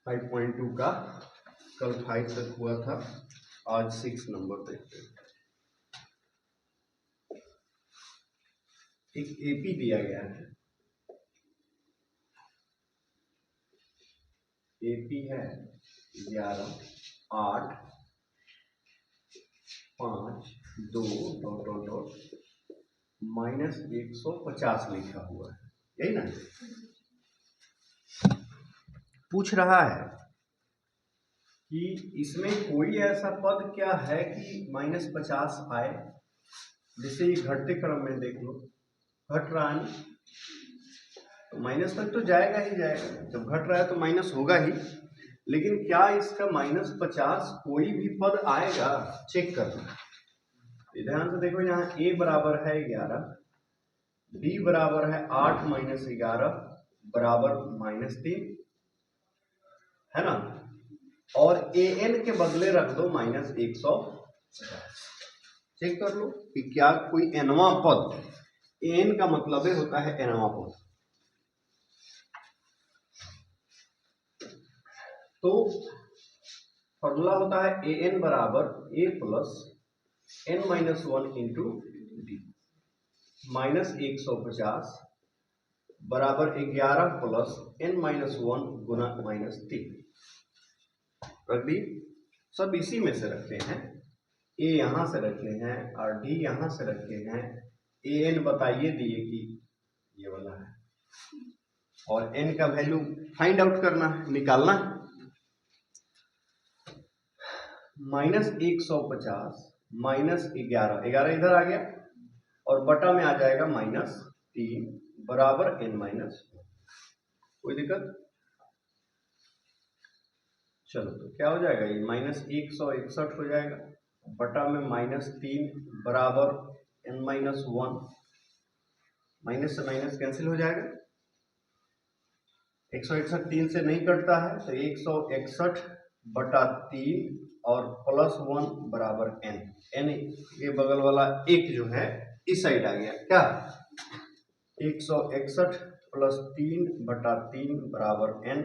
5.2 का कल 5 तक हुआ था, आज 6 नंबर देखते हैं। एक एपी दिया गया है, एपी है 11, 8, 5, 2 डॉट डॉट डॉट -150 लिखा हुआ है, यही ना। पूछ रहा है कि इसमें कोई ऐसा पद क्या है कि -50 आए। जैसे ये घटते क्रम में देख लो, घट रहा है तो माइनस तक तो जाएगा ही जाएगा, जब घट रहा है तो माइनस होगा ही। लेकिन क्या इसका -50 कोई भी पद आएगा, चेक करना। ध्यान से देखो, यहाँ a बराबर है 11, b बराबर है 8 - 11 बराबर -3, है ना। और an के बदले रख दो -150। चेक कर लो कि क्या कोई nवां पद, an का मतलब होता है nवां पद। तो फॉर्मूला होता है an बराबर a plus n-1 into D, -150 बराबर 11 प्लस n-1 गुना -3 रख दी। सब इसी में से रखते हैं, a यहां से रखे हैं और d यहां से रखे हैं। an बताइए दिए कि ये वाला है, और n का वैल्यू फाइंड आउट करना है, निकालना है। -150 -11, 11 इधर आ गया और बटा में आ जाएगा -3 बराबर n-1। कोई दिक्कत? चलो तो क्या हो जाएगा, ये -161 हो जाएगा, बटा में -3 बराबर n-1। माइनस से माइनस कैंसिल हो जाएगा, 161 3 से नहीं कटता है, तो 161 बटा 3 और +1 बराबर n। n के बगल वाला एक जो है इस साइड आ गया, क्या 161 + 3 बटा 3 बराबर n,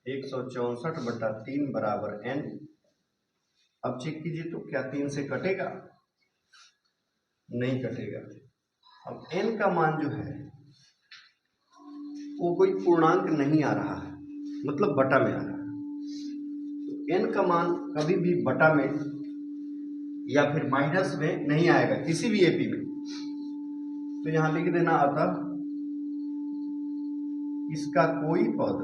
164 बटा 3 बराबर n। अब चेक कीजिए तो क्या 3 से कटेगा? नहीं कटेगा। अब n का मान जो है वो कोई पूर्णांक नहीं आ रहा है, मतलब बटा में आ रहा है। तो n का मान कभी भी बटा में या फिर माइनस में नहीं आएगा किसी भी एपी में। तो यहां लिख देना आता इसका कोई पद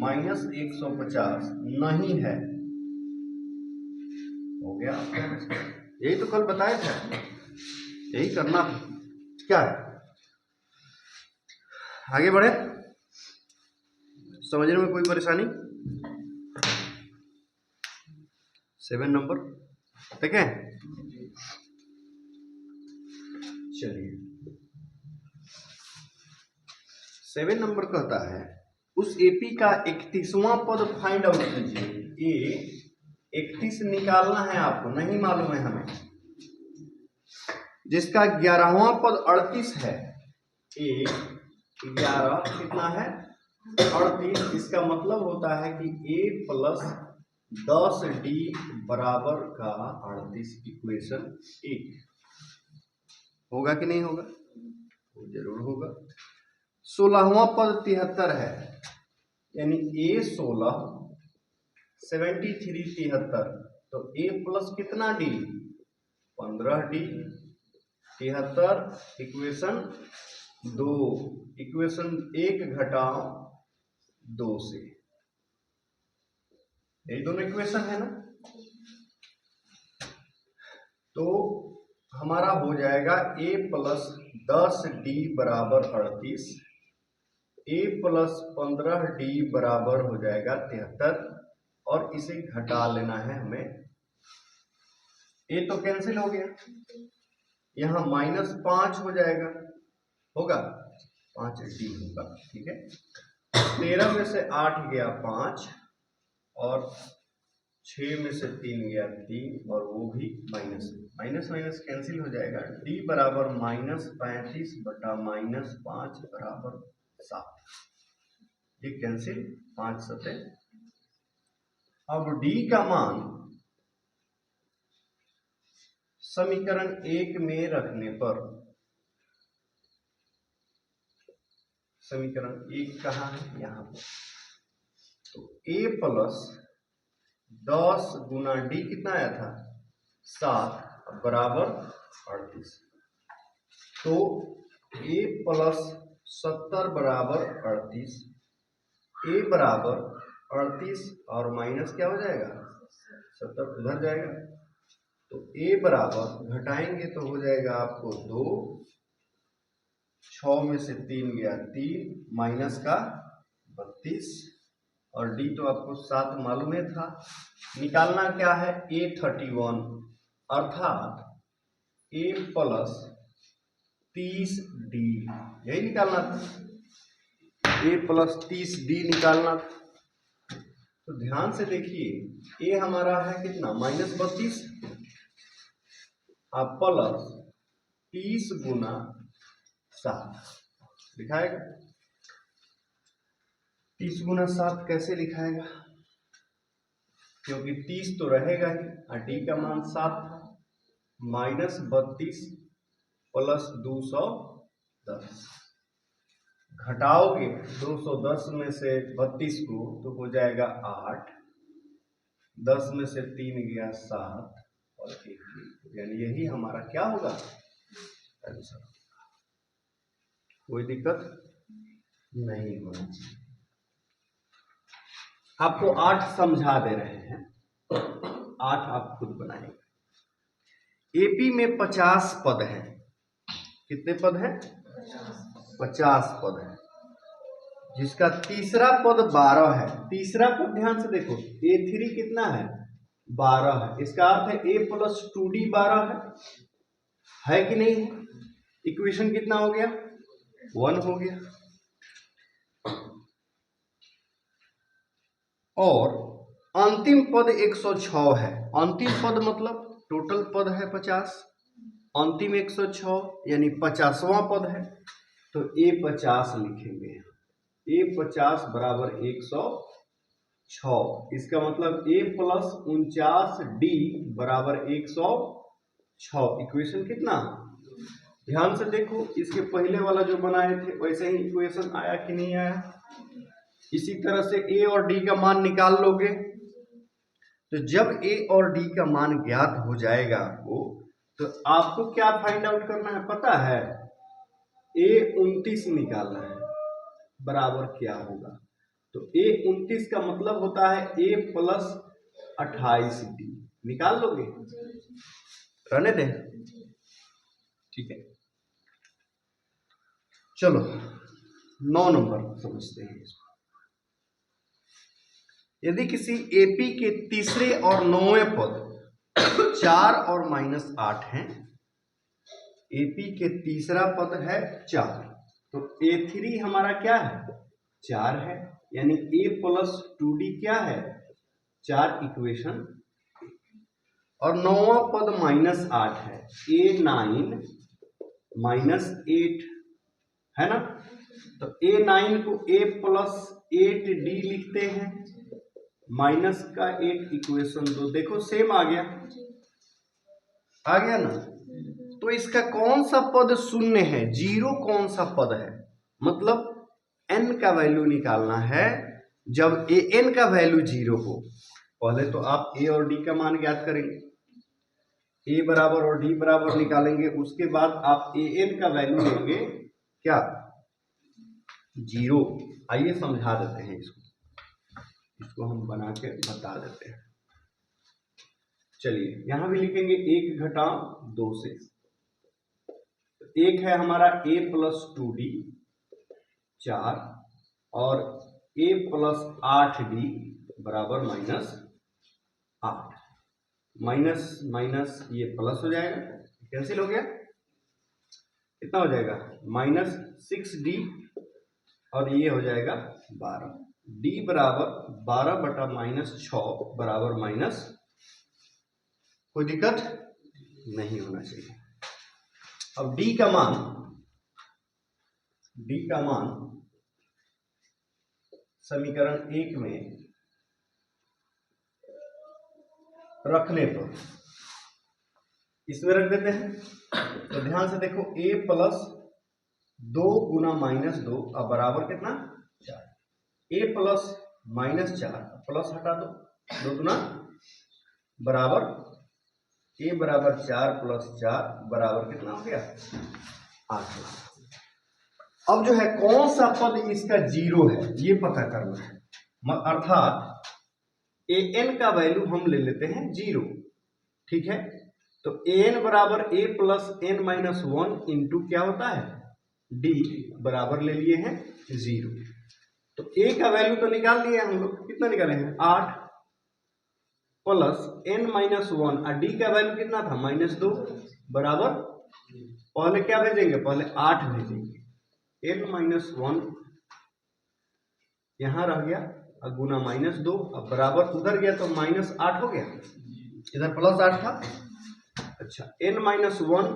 -150 नहीं है। हो गया, यही तो कल बताया था, यही करना है। क्या है, आगे बढ़े, समझने में कोई परेशानी? 7 नंबर ठीक है। चलिए 7 नंबर कहता है उस एपी का 31वां पद फाइंड आउट कीजिए। ए 31 निकालना है आपको, नहीं मालूम है हमें, जिसका 11वां पद 38 है। ए 11 कितना है, 38। इसका मतलब होता है कि a प्लस 10d बराबर का 38 इक्वेशन 1 होगा कि नहीं होगा? वो जरूर होगा। 16वां पद 73 है, यानी a 16 73 73, तो a प्लस कितना d 15d, 73 इक्वेशन 2, इक्वेशन 1 घटाओ 2 से, यही दोनों इक्वेशन है ना। तो हमारा हो जाएगा a प्लस 10d बराबर 38, a प्लस 15d बराबर हो जाएगा 73, और इसे घटा लेना है हमें। a तो कैंसिल हो गया, यहाँ -5 हो जाएगा, होगा 5d होगा, ठीक है। 13 में से 8 गया 5, और 6 में से 3 गया 3, और वो भी माइनस माइनस माइनस कैंसिल हो जाएगा, डी बराबर -35 बटा -5 बराबर 7, ये कैंसिल 5 सतह। अब डी का मान समीकरण 1 में रखने पर, समीकरण 1 कहाँ है, यहाँ पर, तो a प्लस 10 गुना डी कितना आया था 7 बराबर 38, तो a प्लस 70 बराबर 38, a बराबर 38 और माइनस क्या हो जाएगा 70 उधर जाएगा, तो a बराबर घटाएंगे तो हो जाएगा आपको 2, 6 में से 3 गया 3, माइनस का 32, और डी तो आपको 7 मालूम है था। निकालना क्या है A31, अर्थात a प्लस 30d, यही निकालना था, a प्लस 30d निकालना था। तो ध्यान से देखिए a हमारा है कितना -32, आप प्लस 30 गुना 7 लिखाएगा, 30 गुना 7 कैसे लिखाएगा, क्योंकि 30 तो रहेगा ही और डी का मान 7 था, -32 प्लस 210, घटाओगे 210 में से 32 को तो हो जाएगा 8, 10 में से 3 गया 7 और 1, यानी यही हमारा क्या होगा आंसर। कोई दिक्कत नहीं होना चाहिए। आपको 8 समझा दे रहे हैं, 8 आप खुद बनाएंगे। एपी में 50 पद हैं, कितने पद हैं 50 पद है, जिसका तीसरा पद 12 है। तीसरा पद ध्यान से देखो, A3 कितना है 12 है, इसका अर्थ है a प्लस 2d 12 है कि नहीं, इक्वेशन कितना हो गया 1 हो गया। और अंतिम पद 106 है, अंतिम पद मतलब टोटल पद है 50, अंतिम 106 यानी 50वां पद है, तो A50 लिखेंगे, A50 बराबर 106, इसका मतलब A प्लस 49D बराबर 106, इक्वेशन कितना, ध्यान से देखो इसके पहले वाला जो बनाए थे वैसे ही इक्वेशन आया कि नहीं आया। इसी तरह से A और D का मान निकाल लोगे, तो जब A और D का मान ज्ञात हो जाएगा आपको, तो आपको क्या फाइंड आउट करना है पता है, A29 निकालना है, बराबर क्या होगा, तो A29 का मतलब होता है A प्लस 28D, निकाल लोगे, रहने दें, ठीक है। चलो 9 नंबर समझते हैं इसको। यदि किसी एपी के तीसरे और 9वें पद 4 और -8 हैं, एपी के तीसरा पद है 4, तो A3 हमारा क्या है 4 है, यानी A प्लस 2D क्या है 4, इक्वेशन। और 9वां पद -8 है, A9 -8 है ना, तो A9 को A प्लस 8D लिखते हैं, माइनस का 8, इक्वेशन 2, देखो सेम आ गया ना। तो इसका कौन सा पद शून्य है, 0 कौन सा पद है, मतलब n का वैल्यू निकालना है, जब an का वैल्यू 0 हो, पहले तो आप a और d का मान ज्ञात करेंगे, a बराबर और d बराबर निकालेंगे, उसके बाद आप an का वैल्यू लेंगे क्या 0। आइए समझा देते हैं इसको हम बना के बता देते हैं। चलिए यहां भी लिखेंगे 1 घटा 2 से, एक है हमारा A प्लस 2D 4 और A प्लस 8D बराबर -8, माइनस माइनस ये प्लस हो जाएगा, कैंसिल हो गया, कितना हो जाएगा -6D और ये हो जाएगा 12, D बराबर 12 बटा -6 बराबर माइनस, कोई दिक्कत नहीं होना चाहिए। अब d का मान समीकरण 1 में रखने पर इसमें रख देते हैं। तो ध्यान से देखो, a प्लस 2 गुना माइनस 2 अब बराबर कितना 4। a प्लस माइनस 4 प्लस हटा दो, 2 गुना बराबर a बराबर 4 प्लस 4 बराबर कितना हो गया 8। अब जो है कौन सा पद इसका 0 है ये पता करना है, अर्थात an का वैल्यू हम ले लेते हैं 0, ठीक है। तो an बराबर a plus n minus 1 into क्या होता है d बराबर ले लिए हैं 0। तो a का वैल्यू तो निकाल लिए हम लोग, कितना निकाले हैं 8 प्लस n माइनस 1 और d का वैल्यू कितना था -2 बराबर, पहले क्या भेजेंगे, पहले 8 भेजेंगे, n माइनस 1 यहां रह गया और गुना -2 अब बराबर उधर गया तो -8 हो गया, इधर +8 था। अच्छा, n माइनस 1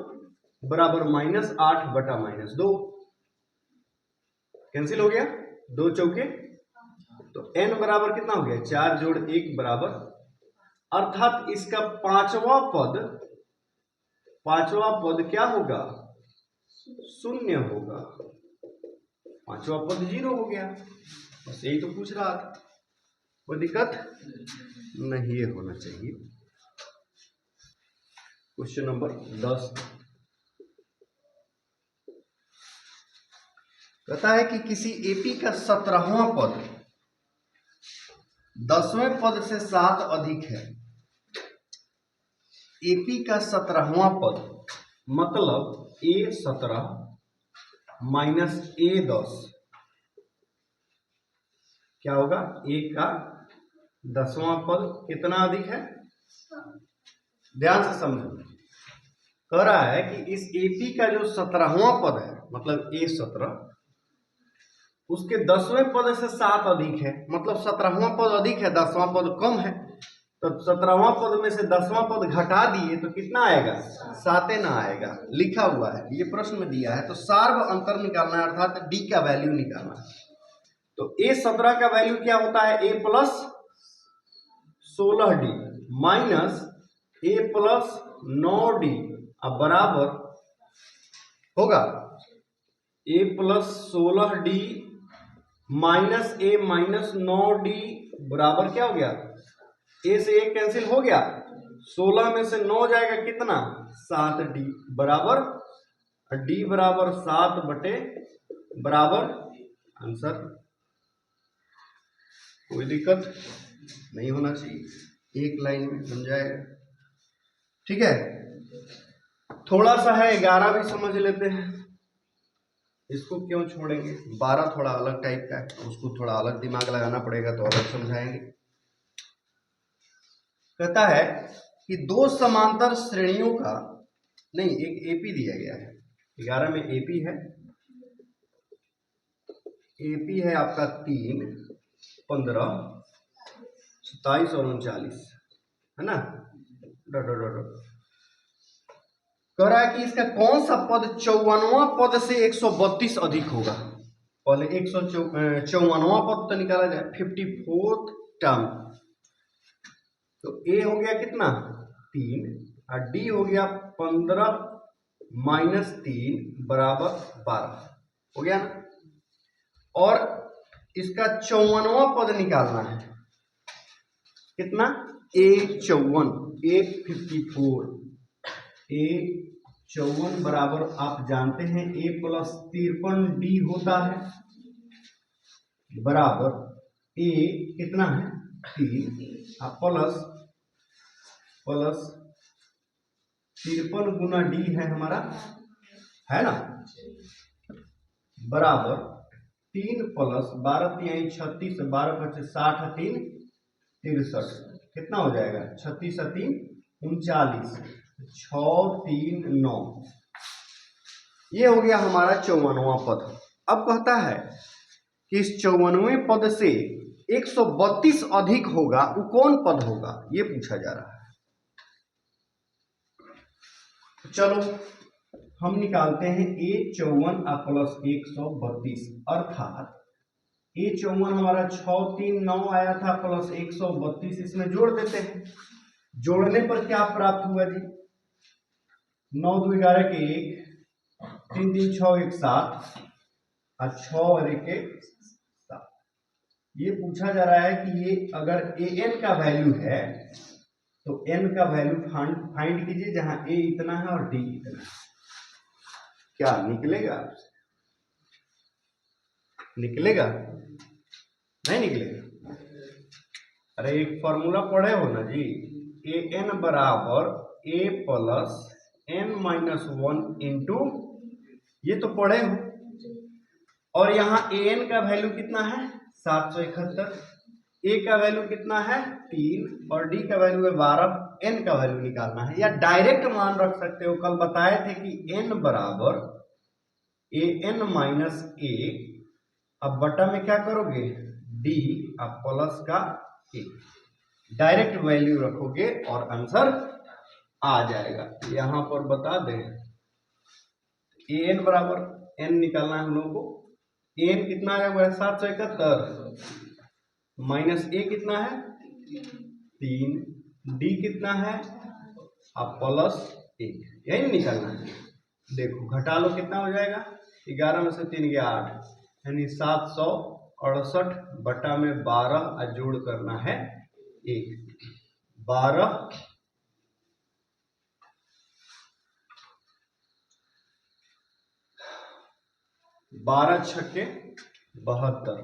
बराबर -8 बटा -2 कैंसिल हो गया, 2 चौके, तो n बराबर कितना हो गया 4 जोड़ 1 बराबर, अर्थात इसका पांचवा पद क्या होगा 0 होगा, पांचवा पद 0 हो गया। बस यही तो पूछ रहा था, कोई दिक्कत नहीं, ये होना चाहिए। क्वेश्चन नंबर 10 कहता है कि किसी एपी का 17वां पद 10वें पद से 7 अधिक है। एपी का 17वां पद मतलब A17 माइनस A10 क्या होगा, a का 10वां पद कितना अधिक है, ध्यान से समझो, कह रहा है कि इस एपी का जो 17वां पद है मतलब A17 उसके 10वें पद से 7 अधिक है, मतलब 17वां पद अधिक है 10वां पद कम है, तो 17वां पद में से 10वां पद घटा दिए तो कितना आएगा 7 ना आएगा, लिखा हुआ है, ये प्रश्न में दिया है। तो सार्व अंतर निकालना है, अर्थात d का वैल्यू निकालना है। तो A17 का वैल्यू क्या होता है, a plus 16d minus a plus 9d अब बराबर होगा a plus 16d minus a minus 9d बराबर क्या हो गया, a से a कैंसिल हो गया, 16 में से 9 जाएगा कितना 7d बराबर d बराबर 7 बटे बराबर आंसर। कोई दिक्कत नहीं होना चाहिए, एक लाइन में बन जाएगा, ठीक है। थोड़ा सा है 11 भी समझ लेते हैं, इसको क्यों छोड़ेंगे, 12 थोड़ा अलग टाइप का है, उसको थोड़ा अलग दिमाग लगाना पड़ेगा तो अलग समझाएंगे। कहता है कि दो समांतर श्रेणियों का, नहीं एक एपी दिया गया है, 11 में एपी है आपका 3, 15, 27 और 39 है ना, कह रहा है कि इसका कौन सा पद 54वां पद से 132 अधिक होगा। पहले 154वां पद तो निकाला जाए, 54th टर्म, तो ए हो गया कितना 3 और डी हो गया 15 माइनस 3 बराबर 12 हो गया ना। और इसका 54वां पद निकालना है, कितना A54 A54 A54 बराबर आप जानते हैं A प्लस 53D होता है बराबर A कितना है 3 प्लस 53 गुना D है हमारा, है ना, बराबर 3 प्लस 12 3 36 12 25 60 3 63 कितना हो जाएगा 36 3 39 6 3 9, ये हो गया हमारा 54वां पद। अब कहता है कि इस 54वें पद से 132 अधिक होगा, वो कौन पद होगा ये पूछा जा रहा है। चलो हम निकालते हैं A54 प्लस 132, अर्थात A54 हमारा 639 आया था प्लस 132, इसमें जोड़ देते हैं। जोड़ने पर क्या प्राप्त हुआ जी? 9 2 11 के 1, 3 3 6 1 7 और 6 और 1 7। ये पूछा जा रहा है कि ये अगर an का वैल्यू है तो n का वैल्यू फाइंड कीजिए, जहां a इतना है और d इतना है। क्या निकलेगा? निकलेगा? नहीं निकलेगा? अरे एक फॉर्मूला पढ़े हो ना जी, an बराबर a प्लस n-1 इंटू, ये तो पढ़े हो। और यहाँ an का वैल्यू कितना है? 771। a का वैल्यू कितना है? 3 और d का वैल्यू है 12। n का वैल्यू निकालना है, या डायरेक्ट मान रख सकते हो। कल बताए थे कि n बराबर an माइनस a, अब बटा में क्या करोगे? d अब प्लस का a, डायरेक्ट वैल्यू रखोगे और आंसर आ जाएगा। यहां पर बता दें an बराबर n निकालना है हम लोगों को। an कितना आया हुआ है? 771 माइनस a कितना है? 3, d कितना है? अब प्लस 1, यही निकालना है। देखो घटा लो कितना हो जाएगा? 11 में से 3 गया 8, यानी 768 बटा में 12 और जोड़ करना है 1। 12 छक्के 72,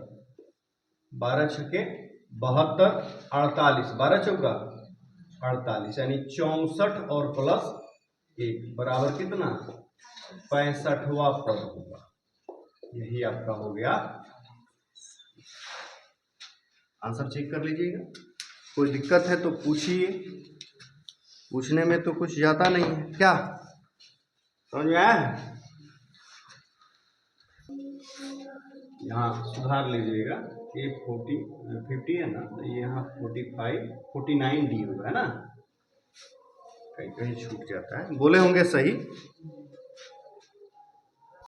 12 छक्के 72, 48, 12 चौका 48, यानी 64 और प्लस 1 बराबर कितना? 65वां पद होगा। यही आपका हो गया आंसर। चेक कर लीजिएगा, कोई दिक्कत है तो पूछिए, पूछने में तो कुछ जाता नहीं है। क्या समझ में आया? यहाँ सुधार लीजिएगा, ये 50 है ना, तो यहाँ 45 49 डी होगा, है ना? कहीं कहीं छूट जाता है, बोले होंगे सही।